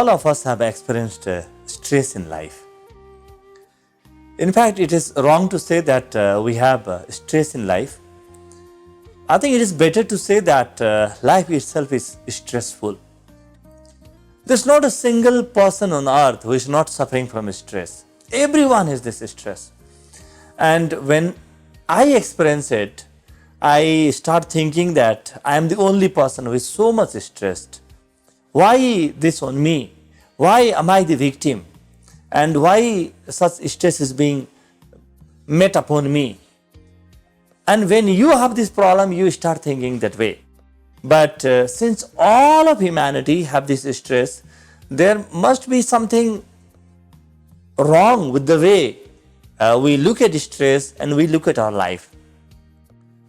all of us have experienced stress in life. In fact, it is wrong to say that we have stress in life. I think it is better to say that life itself is stressful. There's not a single person on earth who is not suffering from stress. Everyone has this stress. And when I experience it, I start thinking that I am the only person who is so much stressed. Why this on me? Why am I the victim? And why such stress is being met upon me? And when you have this problem, you start thinking that way. But since all of humanity have this stress, there must be something wrong with the way we look at stress and we look at our life.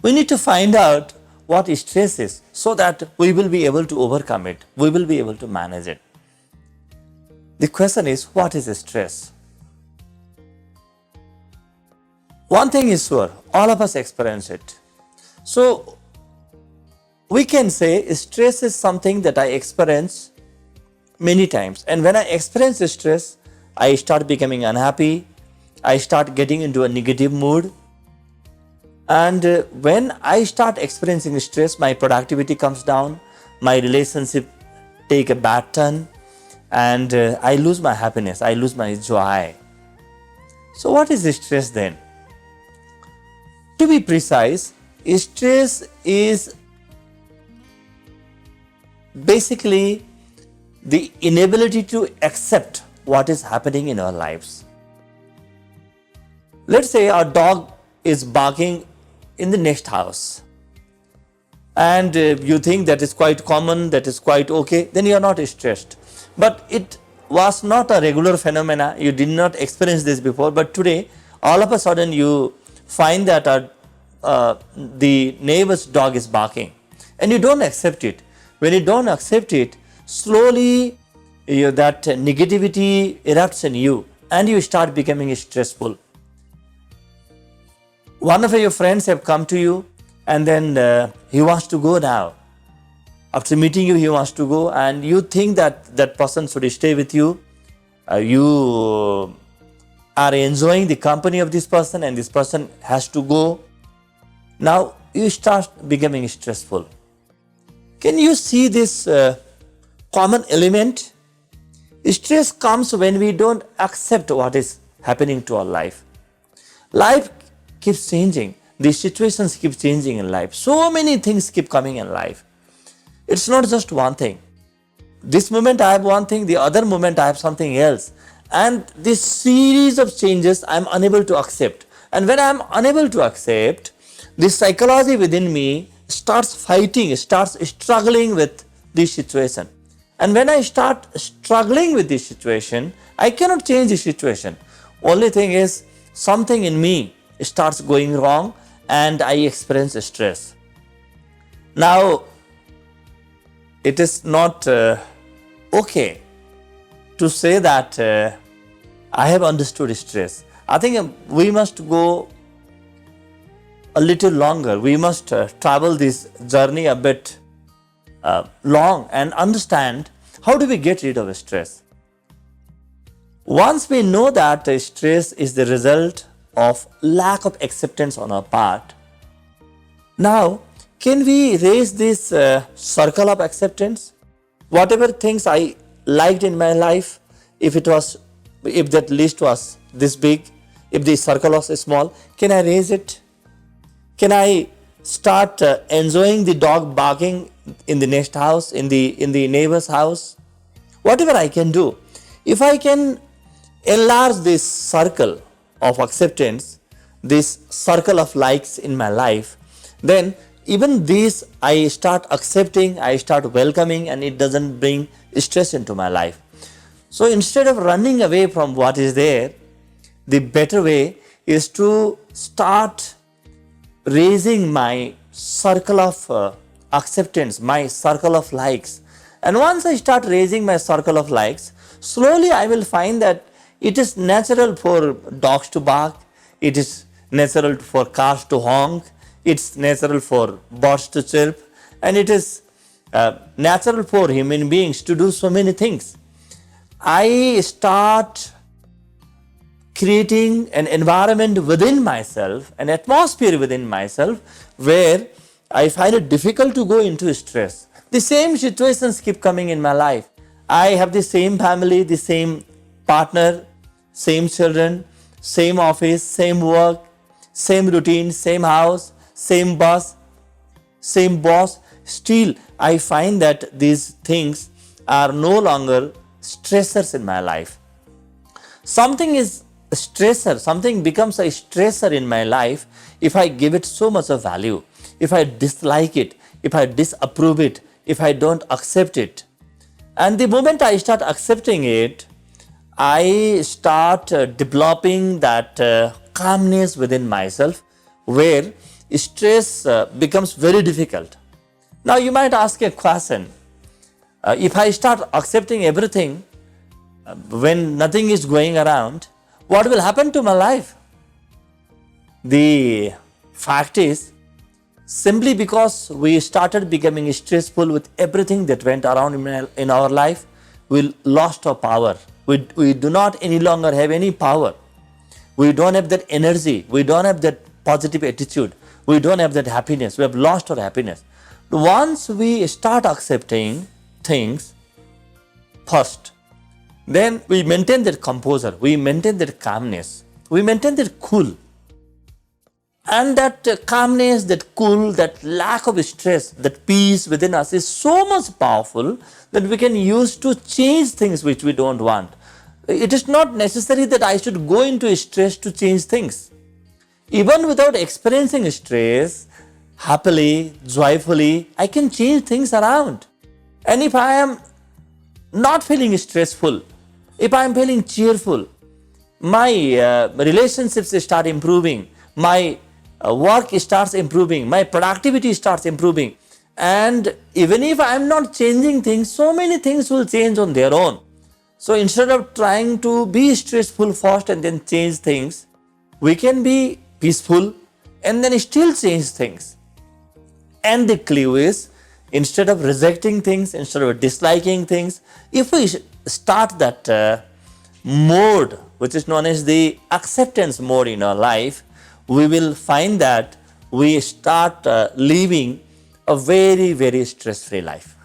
We need to find out what stress is so that we will be able to overcome it. We will be able to manage it. The question is, what is stress? One thing is sure, all of us experience it. So, we can say stress is something that I experience many times. And when I experience stress, I start becoming unhappy. I start getting into a negative mood. And when I start experiencing stress, my productivity comes down, my relationship take a bad turn, and I lose my happiness, I lose my joy. So what is stress then? To be precise, stress is basically the inability to accept what is happening in our lives. Let's say our dog is barking in the next house, and you think that is quite common, that is quite okay, then you are not stressed. But it was not a regular phenomena, you did not experience this before, but today all of a sudden you find that the neighbor's dog is barking and you don't accept it. When you don't accept it, slowly that negativity erupts in you and you start becoming stressful. One of your friends have come to you and then he wants to go now. After meeting you, he wants to go and you think that that person should stay with you. You are enjoying the company of this person and this person has to go. Now you start becoming stressful. Can you see this common element? Stress comes when we don't accept what is happening to our life. Life keeps changing. The situations keep changing in life. So many things keep coming in life. It's not just one thing. This moment I have one thing, the other moment I have something else. And this series of changes I am unable to accept. And when I am unable to accept, the psychology within me starts fighting, starts struggling with this situation. And when I start struggling with this situation, I cannot change the situation. Only thing is, something in me starts going wrong and I experience stress. Now, it is not okay to say that I have understood stress. I think we must go a little longer. We must travel this journey a bit long and understand how do we get rid of stress. Once we know that stress is the result of lack of acceptance on our part, now can we raise this circle of acceptance? Whatever things I liked in my life, if that list was this big, if the circle was small, can I raise it? Can I start enjoying the dog barking in the next house, in the neighbor's house? Whatever I can do. If I can enlarge this circle of acceptance, this circle of likes in my life, then even this I start accepting, I start welcoming, and it doesn't bring stress into my life. So instead of running away from what is there, the better way is to start raising my circle of acceptance, my circle of likes. And once I start raising my circle of likes, slowly I will find that it is natural for dogs to bark, it is natural for cars to honk, it's natural for birds to chirp, and it is natural for human beings to do so many things. I start creating an environment within myself, an atmosphere within myself, where I find it difficult to go into stress. The same situations keep coming in my life. I have the same family, the same partner, same children, same office, same work, same routine, same house, same boss, still I find that these things are no longer stressors in my life. Something is a stressor, something becomes a stressor in my life if I give it so much of value, if I dislike it, if I disapprove it, if I don't accept it. And the moment I start accepting it, I start developing that calmness within myself, where stress becomes very difficult. Now you might ask a question, if I start accepting everything when nothing is going around, what will happen to my life? The fact is, simply because we started becoming stressful with everything that went around in our life, we lost our power. We do not any longer have any power. We don't have that energy. We don't have that positive attitude. We don't have that happiness. We have lost our happiness. Once we start accepting things first, then we maintain that composure, we maintain that calmness, we maintain that cool. And that calmness, that cool, that lack of stress, that peace within us is so much powerful that we can use to change things which we don't want. It is not necessary that I should go into stress to change things. Even without experiencing stress, happily, joyfully, I can change things around. And if I am not feeling stressful, if I am feeling cheerful, my relationships start improving, my work starts improving, my productivity starts improving. And even if I am not changing things, so many things will change on their own. So instead of trying to be stressful first and then change things, we can be peaceful and then still change things. And the clue is, instead of rejecting things, instead of disliking things, if we start that mode, which is known as the acceptance mode in our life, we will find that we start living a very, very stress-free life.